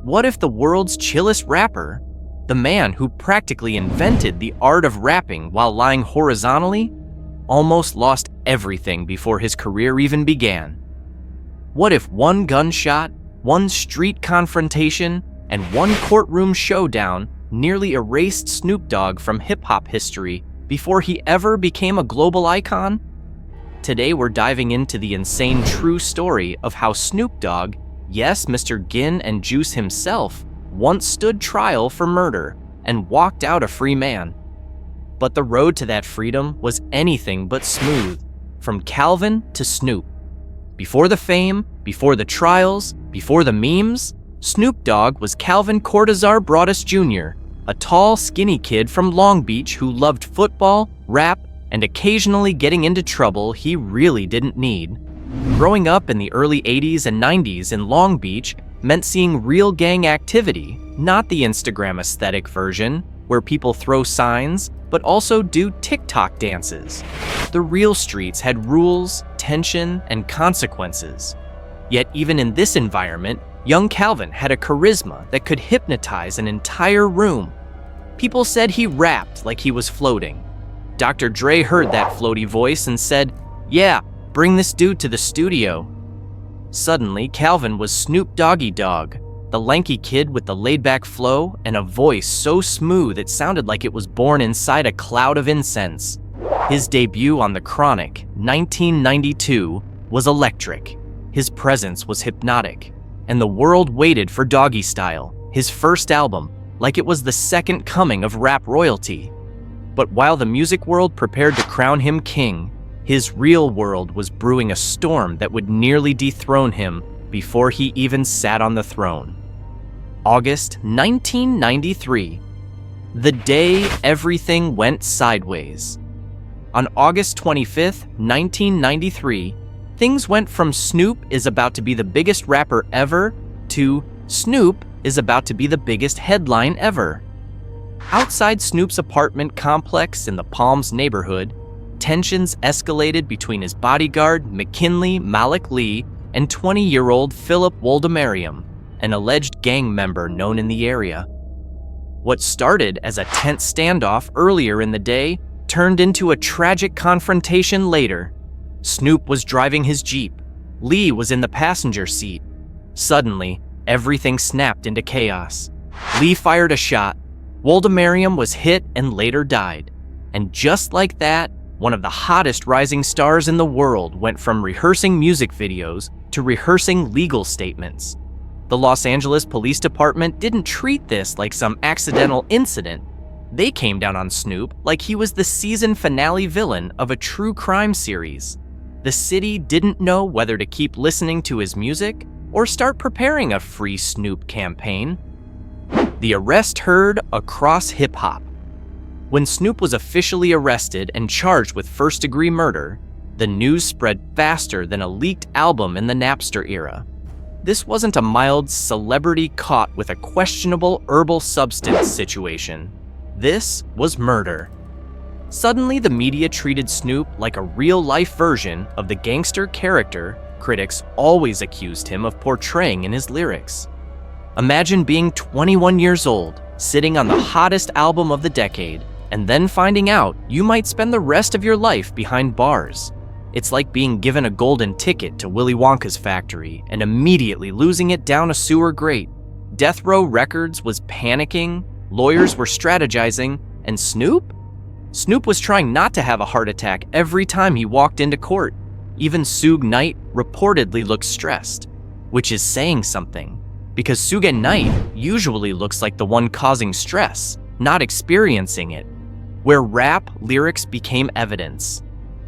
what if the world's chillest rapper, the man who practically invented the art of rapping while lying horizontally, almost lost everything before his career even began? What if one gunshot, one street confrontation, and one courtroom showdown nearly erased Snoop Dogg from hip-hop history before he ever became a global icon? Today we're diving into the insane true story of how Snoop Dogg, yes, Mr. Gin and Juice himself, once stood trial for murder and walked out a free man. But the road to that freedom was anything but smooth, from Calvin to Snoop. Before the fame, before the trials, before the memes, Snoop Dogg was Calvin Broadus Jr., a tall, skinny kid from Long Beach who loved football, rap, and occasionally getting into trouble he really didn't need. Growing up in the early 80s and 90s in Long Beach meant seeing real gang activity, not the Instagram aesthetic version, where people throw signs, but also do TikTok dances. The real streets had rules, tension, and consequences. Yet even in this environment, young Calvin had a charisma that could hypnotize an entire room. People said he rapped like he was floating. Dr. Dre heard that floaty voice and said, "Yeah, bring this dude to the studio." Suddenly, Calvin was Snoop Doggy Dogg, the lanky kid with the laid-back flow and a voice so smooth it sounded like it was born inside a cloud of incense. His debut on The Chronic, 1992, was electric. His presence was hypnotic, and the world waited for Doggy Style, his first album, like it was the second coming of rap royalty. But while the music world prepared to crown him king, his real world was brewing a storm that would nearly dethrone him before he even sat on the throne. August 1993, the day everything went sideways. On August 25th, 1993, things went from Snoop is about to be the biggest rapper ever to Snoop is about to be the biggest headline ever. Outside Snoop's apartment complex in the Palms neighborhood, tensions escalated between his bodyguard, McKinley Malik Lee, and 20-year-old Philip Woldemariam, an alleged gang member known in the area. What started as a tense standoff earlier in the day turned into a tragic confrontation later. Snoop was driving his Jeep. Lee was in the passenger seat. Suddenly, everything snapped into chaos. Lee fired a shot. Woldemariam was hit and later died. And just like that, one of the hottest rising stars in the world went from rehearsing music videos to rehearsing legal statements. The Los Angeles Police Department didn't treat this like some accidental incident. They came down on Snoop like he was the season finale villain of a true crime series. The city didn't know whether to keep listening to his music or start preparing a Free Snoop campaign. The arrest heard across hip-hop. When Snoop was officially arrested and charged with first-degree murder, the news spread faster than a leaked album in the Napster era. This wasn't a mild celebrity caught with a questionable herbal substance situation. This was murder. Suddenly, the media treated Snoop like a real-life version of the gangster character critics always accused him of portraying in his lyrics. Imagine being 21 years old, sitting on the hottest album of the decade, and then finding out you might spend the rest of your life behind bars. It's like being given a golden ticket to Willy Wonka's factory and immediately losing it down a sewer grate. Death Row Records was panicking, lawyers were strategizing, and Snoop? Snoop was trying not to have a heart attack every time he walked into court. Even Suge Knight reportedly looked stressed, which is saying something, because Suge Knight usually looks like the one causing stress, not experiencing it, where rap lyrics became evidence.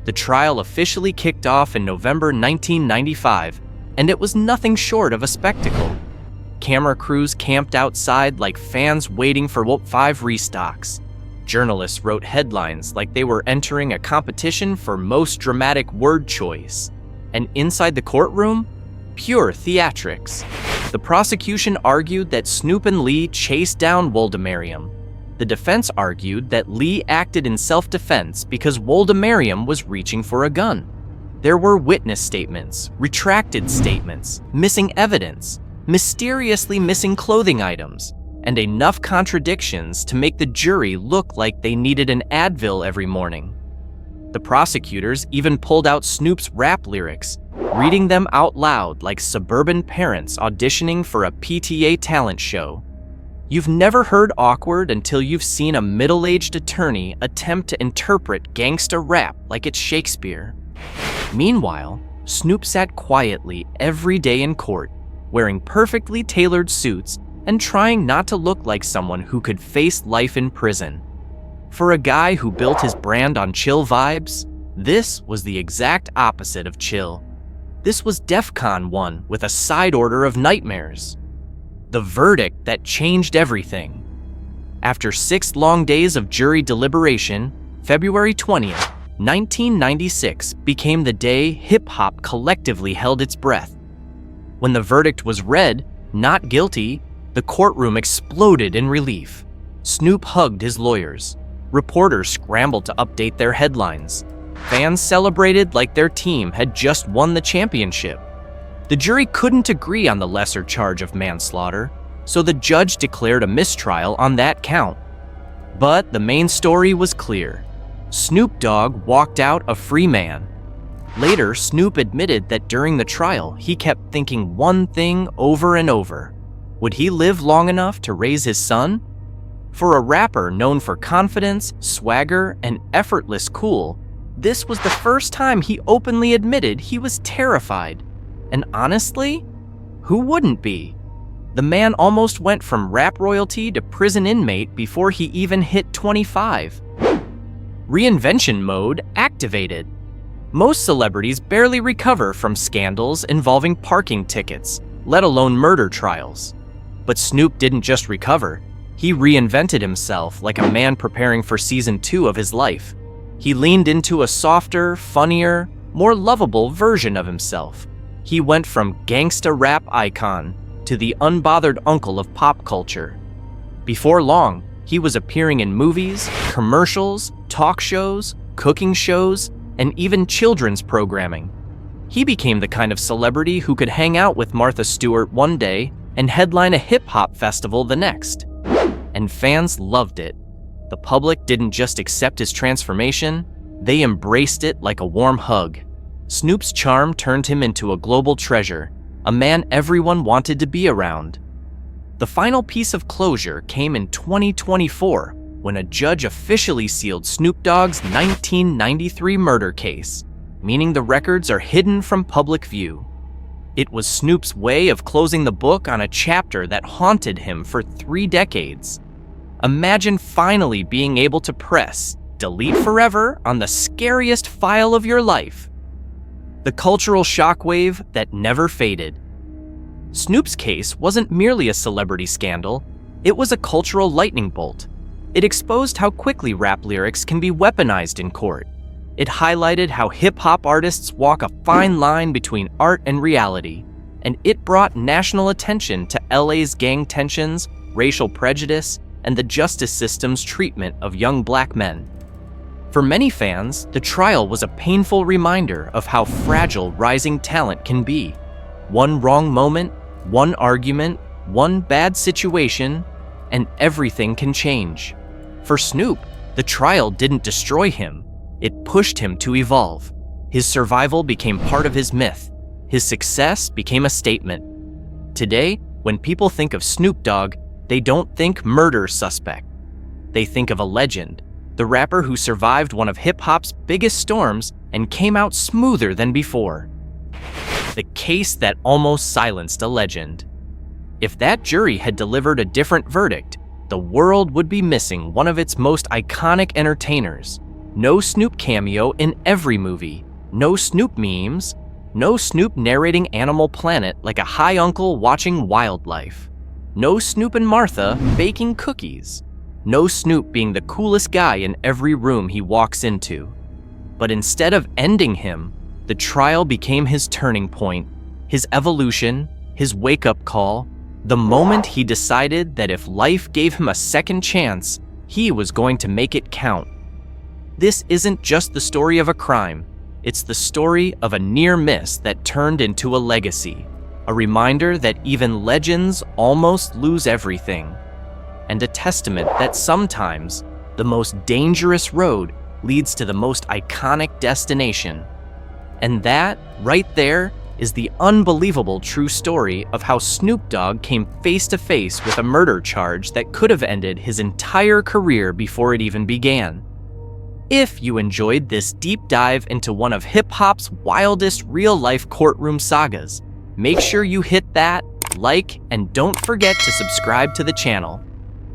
The trial officially kicked off in November 1995, and it was nothing short of a spectacle. Camera crews camped outside like fans waiting for Whoop 5 restocks. Journalists wrote headlines like they were entering a competition for most dramatic word choice. And inside the courtroom, pure theatrics. The prosecution argued that Snoop and Lee chased down Woldemariam. The defense argued that Lee acted in self-defense because Woldemariam was reaching for a gun. There were witness statements, retracted statements, missing evidence, mysteriously missing clothing items, and enough contradictions to make the jury look like they needed an Advil every morning. The prosecutors even pulled out Snoop's rap lyrics, reading them out loud like suburban parents auditioning for a PTA talent show. You've never heard awkward until you've seen a middle-aged attorney attempt to interpret gangsta rap like it's Shakespeare. Meanwhile, Snoop sat quietly every day in court, wearing perfectly tailored suits and trying not to look like someone who could face life in prison. For a guy who built his brand on chill vibes, this was the exact opposite of chill. This was DEFCON 1 with a side order of nightmares. The verdict that changed everything. After 6 long days of jury deliberation, February 20th, 1996 became the day hip-hop collectively held its breath. When the verdict was read, not guilty, the courtroom exploded in relief. Snoop hugged his lawyers. Reporters scrambled to update their headlines. Fans celebrated like their team had just won the championship. The jury couldn't agree on the lesser charge of manslaughter, so the judge declared a mistrial on that count. But the main story was clear. Snoop Dogg walked out a free man. Later, Snoop admitted that during the trial, he kept thinking one thing over and over. Would he live long enough to raise his son? For a rapper known for confidence, swagger, and effortless cool, this was the first time he openly admitted he was terrified. And honestly, who wouldn't be? The man almost went from rap royalty to prison inmate before he even hit 25. Reinvention mode activated. Most celebrities barely recover from scandals involving parking tickets, let alone murder trials. But Snoop didn't just recover. He reinvented himself like a man preparing for season 2 of his life. He leaned into a softer, funnier, more lovable version of himself. He went from gangsta rap icon to the unbothered uncle of pop culture. Before long, he was appearing in movies, commercials, talk shows, cooking shows, and even children's programming. He became the kind of celebrity who could hang out with Martha Stewart one day and headline a hip-hop festival the next. And fans loved it. The public didn't just accept his transformation, they embraced it like a warm hug. Snoop's charm turned him into a global treasure, a man everyone wanted to be around. The final piece of closure came in 2024, when a judge officially sealed Snoop Dogg's 1993 murder case, meaning the records are hidden from public view. It was Snoop's way of closing the book on a chapter that haunted him for 3 decades. Imagine finally being able to press delete forever on the scariest file of your life. The cultural shockwave that never faded. Snoop's case wasn't merely a celebrity scandal, it was a cultural lightning bolt. It exposed how quickly rap lyrics can be weaponized in court. It highlighted how hip-hop artists walk a fine line between art and reality, and it brought national attention to LA's gang tensions, racial prejudice, and the justice system's treatment of young black men. For many fans, the trial was a painful reminder of how fragile rising talent can be. One wrong moment, one argument, one bad situation, and everything can change. For Snoop, the trial didn't destroy him. It pushed him to evolve. His survival became part of his myth. His success became a statement. Today, when people think of Snoop Dogg, they don't think murder suspect. They think of a legend, the rapper who survived one of hip-hop's biggest storms and came out smoother than before. The case that almost silenced a legend. If that jury had delivered a different verdict, the world would be missing one of its most iconic entertainers. No Snoop cameo in every movie, no Snoop memes, no Snoop narrating Animal Planet like a high uncle watching wildlife. No Snoop and Martha baking cookies. No Snoop being the coolest guy in every room he walks into. But instead of ending him, the trial became his turning point, his evolution, his wake-up call, the moment he decided that if life gave him a second chance, he was going to make it count. This isn't just the story of a crime, it's the story of a near miss that turned into a legacy, a reminder that even legends almost lose everything, and a testament that sometimes the most dangerous road leads to the most iconic destination. And that, right there, is the unbelievable true story of how Snoop Dogg came face to face with a murder charge that could have ended his entire career before it even began. If you enjoyed this deep dive into one of hip-hop's wildest real-life courtroom sagas, make sure you hit that, like, and don't forget to subscribe to the channel.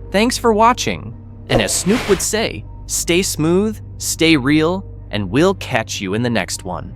Thanks for watching, and as Snoop would say, stay smooth, stay real, and we'll catch you in the next one.